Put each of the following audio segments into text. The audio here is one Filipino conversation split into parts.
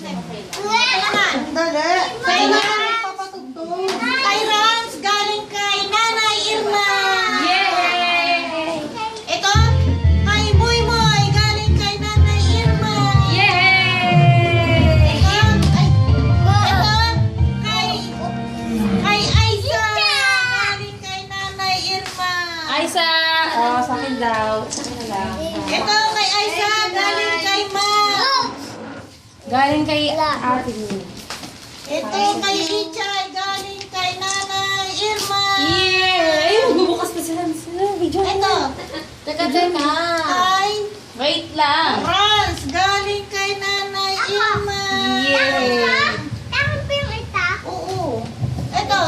Dali. Kay papatugtog. Kay Rams, galing kay Nanay Irma. Yay! Ito, kay Muy Muy, galing kay Nanay Irma. Yay! Ito, kay Aiza, galing kay Nanay Irma. Aisa! Oh, sa akin daw. Sa akin na lang. Ito, kay Aiza, galing kay Ma. Galing kay ate mo. Ito, kay Ichay, galing kay Nanay Irma. Yay! Ay, magbubukas na sila. Video. Ito, Teka. kay Wait lang. Rams, galing kay Nanay Irma. Yay! Oo. Ito,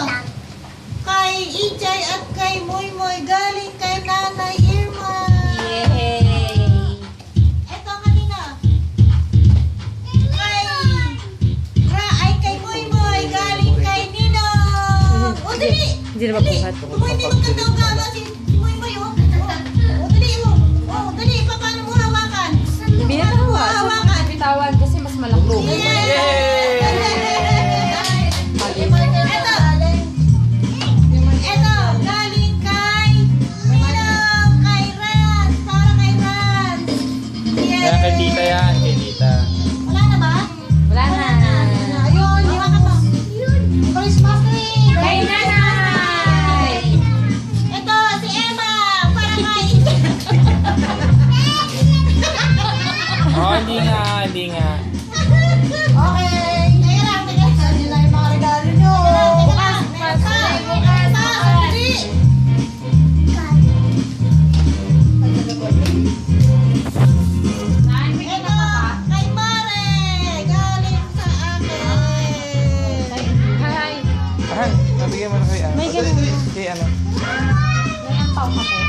kay Ichay at kay Muy Muy, galing kay Nanay Irma. Yay! Ito kanina. Kay Muy Muy, galing kay Nino. O, dali. Hindi na mabuhat. Hindi maganda ang gama si Muy Muy, oh. O, dali mo. O, dali. Paano mo hawakan? Hawakan. Bitawan kasi mas malaki. Ito, galing kay Ninong, kay Rans, para kay Rans. Yan, kay tita yan, kay tita. Wala na ba? Wala na. Ayun, hawakan mo. Christmas tree. Kay nanay! Ito, si Emma, para kay... Oh, hindi nga. Okay. Teka lang. Saan nila yung mga regalo nyo? Bukas. Dali. Ito, kay Mare. Galing sa akin. Hi! Ay, nabigyan mo na kay ano. May ganun. Kay ano. May ampaw ako.